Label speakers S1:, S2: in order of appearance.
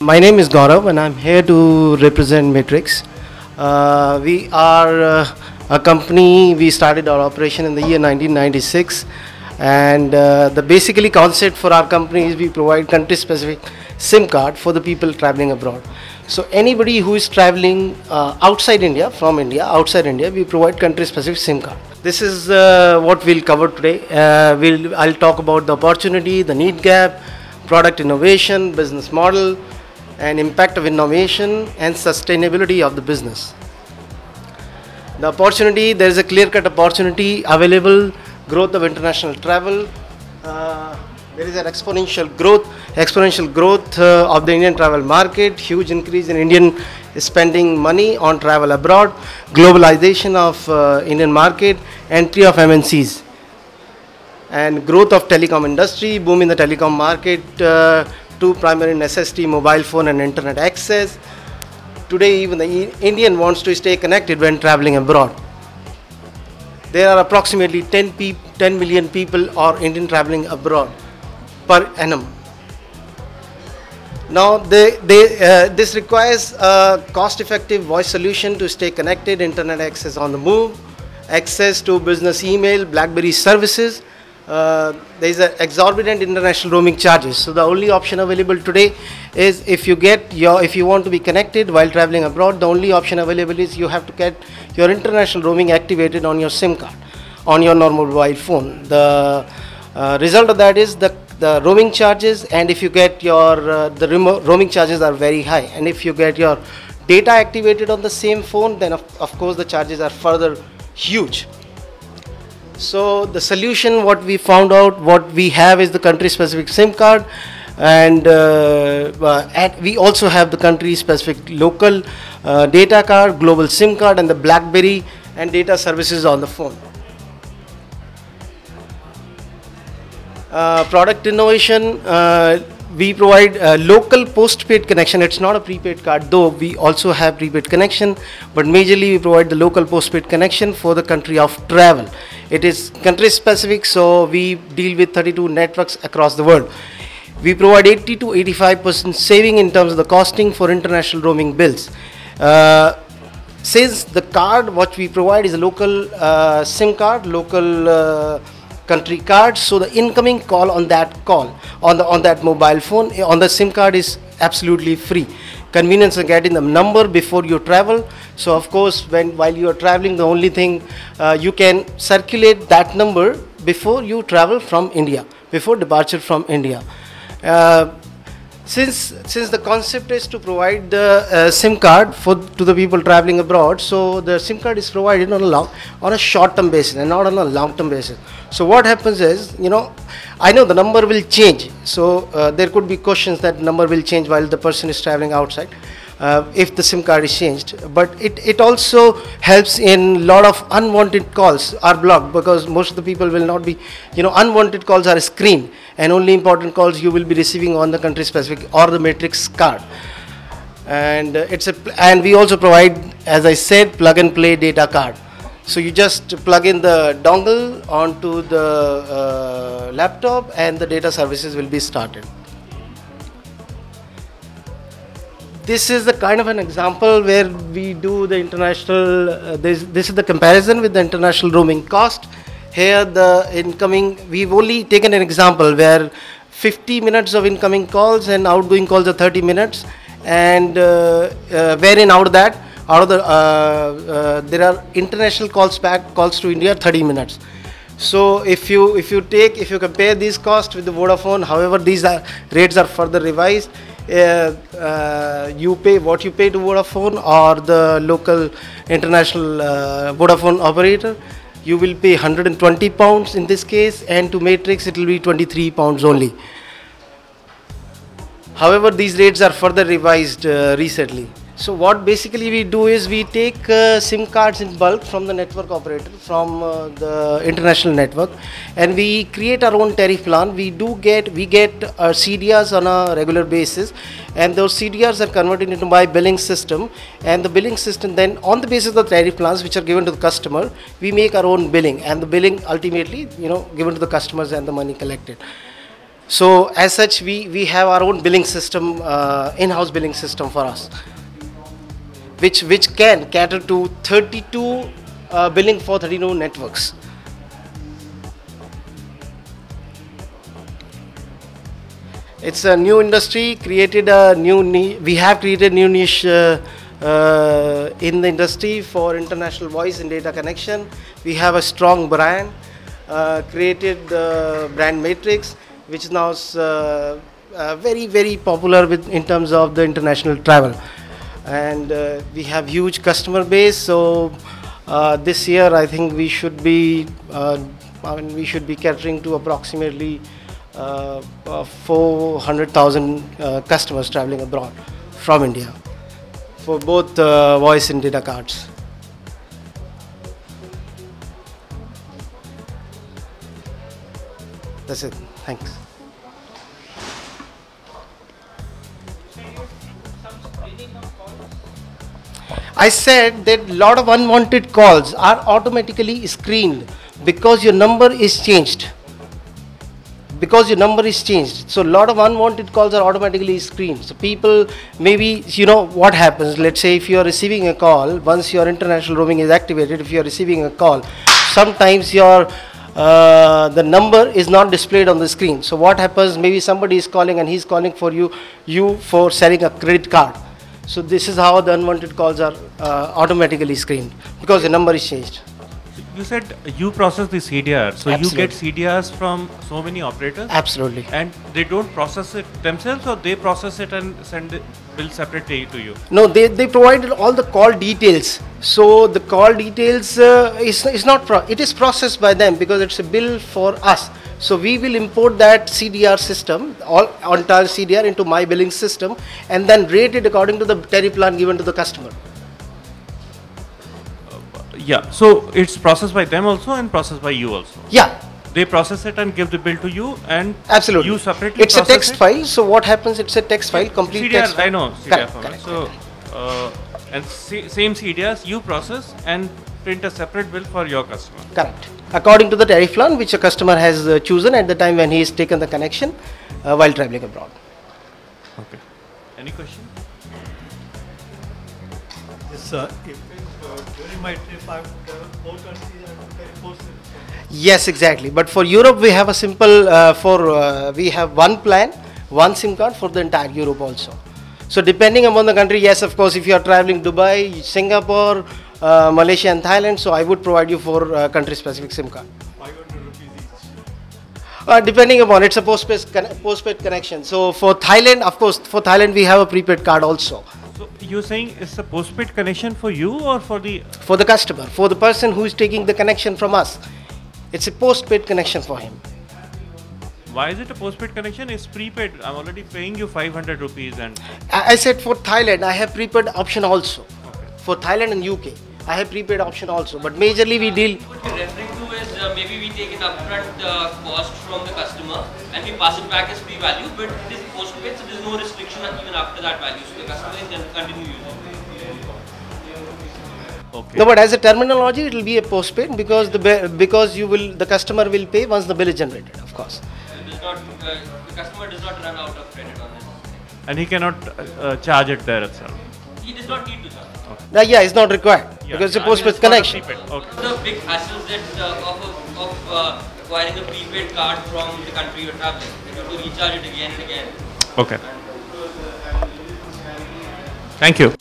S1: My name is Gaurav and I'm here to represent Matrix. We are a company, we started our operation in the year 1996, and the basically concept for our company is we provide country specific SIM card for the people traveling abroad. So anybody who is traveling outside India, from India, outside India, we provide country specific SIM card. This is what we'll cover today. I'll talk about the opportunity, the need gap, product innovation, business model, and impact of innovation and sustainability of the business. The opportunity, there is a clear-cut opportunity available, growth of international travel. There is an exponential growth of the Indian travel market, huge increase in Indian spending money on travel abroad, globalization of Indian market, entry of MNCs, and growth of telecom industry, boom in the telecom market, two primary necessity, mobile phone and internet access. Today even the Indian wants to stay connected when traveling abroad. There are approximately 10 million people or Indian traveling abroad per annum. Now this requires a cost-effective voice solution to stay connected, internet access on the move, access to business email, BlackBerry services. There is an exorbitant international roaming charges. So the only option available today is if you want to be connected while traveling abroad, the only option available is you have to get your international roaming activated on your SIM card, on your normal mobile phone. The result of that is the roaming charges, and if you get your roaming charges are very high, and if you get your data activated on the same phone, then of course the charges are further huge. So the solution, what we found out, what we have is the country specific SIM card, and we also have the country specific local data card, global SIM card, and the BlackBerry and data services on the phone. Product innovation, we provide a local postpaid connection. It's not a prepaid card, though we also have prepaid connection, but majorly we provide the local postpaid connection for the country of travel. It is country specific, so we deal with 32 networks across the world. We provide 80 to 85% saving in terms of the costing for international roaming bills. Since the card what we provide is a local SIM card, local country card, so the incoming call on that on that mobile phone on the SIM card is absolutely free. Convenience of getting the number before you travel. So of course while you are traveling, the only thing you can circulate that number before you travel from India, before departure from India. Since the concept is to provide the SIM card to the people traveling abroad, so the SIM card is provided on a short-term basis and not on a long-term basis. So what happens is, I know the number will change. So there could be questions that number will change while the person is traveling outside, if the SIM card is changed. But it also helps in lot of unwanted calls are blocked, because most of the people will not be, unwanted calls are screened, and only important calls you will be receiving on the country specific or the Matrix card. And and we also provide, as I said, plug and play data card. So you just plug in the dongle onto the laptop and the data services will be started. This is the kind of an example where we do the international, this is the comparison with the international roaming cost. Here the incoming, we've only taken an example where 50 minutes of incoming calls and outgoing calls are 30 minutes, and wherein out of that, there are international calls to India 30 minutes. So if you compare these costs with the Vodafone, however these rates are further revised. You pay what you pay to Vodafone or the local international Vodafone operator, you will pay £120 in this case, and to Matrix it will be £23 only. However, these rates are further revised recently. So what basically we do is we take SIM cards in bulk from the network operator, from the international network, and we create our own tariff plan. We get CDRs on a regular basis, and those CDRs are converted into my billing system, and the billing system then, on the basis of the tariff plans which are given to the customer, we make our own billing, and the billing ultimately given to the customers and the money collected. So as such, we have our own billing system, in-house billing system for us, which can cater to 32 billing for 32 networks. It's a new industry, created a new we have created new niche in the industry for international voice and data connection. We have a strong brand, created the brand matrix, which is now very popular in terms of the international travel. And we have huge customer base. So this year, I think we should be, we should be catering to approximately 400,000 customers traveling abroad from India for both voice and data cards. That's it. Thanks. I said that a lot of unwanted calls are automatically screened because your number is changed. So a lot of unwanted calls are automatically screened. So people, maybe, you know what happens, let's say if you are receiving a call, once your international roaming is activated, if you are receiving a call, sometimes your the number is not displayed on the screen. So what happens, maybe somebody is calling and he's calling for you for selling a credit card. So this is how the unwanted calls are automatically screened because the number is changed.
S2: You said you process the CDR, so
S1: Absolutely.
S2: you get CDRs from so many operators?
S1: Absolutely.
S2: And they don't process it themselves, or they process it and send the bill separately to you?
S1: No, they provided all the call details. So the call details is not, it is processed by them because it's a bill for us. So we will import that CDR system, all entire CDR into my billing system, and then rate it according to the tariff plan given to the customer.
S2: Yeah, so it's processed by them also and processed by you also?
S1: Yeah.
S2: They process it and give the bill to you, and
S1: absolutely
S2: you separately
S1: it's a
S2: process
S1: text
S2: it?
S1: file. So what happens, it's a text file, complete
S2: CDR,
S1: text file.
S2: I know CDR
S1: Correct,
S2: format.
S1: correct,
S2: So and same CDRs you process and print a separate bill for your customer?
S1: Correct. According to the tariff plan which a customer has chosen at the time when he has taken the connection while traveling abroad.
S2: Okay. Any question?
S3: Yes, sir. During my trip, I would travel 4 countries and I would carry 4 SIMs.
S1: Yes, exactly. But for Europe, we have a simple, we have one plan, one SIM card for the entire Europe also. So depending upon the country, yes, of course, if you are traveling Dubai, Singapore, Malaysia and Thailand, so I would provide you for country specific SIM card.
S3: 500 rupees each.
S1: Depending upon, it's a postpaid connection. So for Thailand, of course, for Thailand, we have a prepaid card also.
S2: So you're saying it's a postpaid connection for you or for the...
S1: For the customer, for the person who is taking the connection from us. It's a postpaid connection for him.
S2: Why is it a postpaid connection? It's prepaid. I'm already paying you 500 rupees and...
S1: I said for Thailand, I have prepaid option also.
S2: Okay.
S1: For Thailand and UK, I have prepaid option also. But majorly we deal...
S4: What you're referring to is maybe we take an upfront cost from the customer and we pass it back as free value, but it is postpaid, so there's no restriction even after that value. So the customer can continue using it.
S2: Okay.
S1: No, but as a terminology, it will be a postpaid because the customer will pay once the bill is generated, of course.
S4: The customer does not run out of credit on this.
S2: And he cannot charge it there itself?
S4: He does not need to charge.
S1: Yeah, it's not required
S2: Yeah,
S1: because it's a
S2: I mean,
S1: postpaid
S2: it's not a
S1: connection.
S2: prepaid. Okay.
S4: The big hassles that of acquiring a prepaid card from the country you're traveling. You have to recharge it again and again.
S2: Okay. Thank you.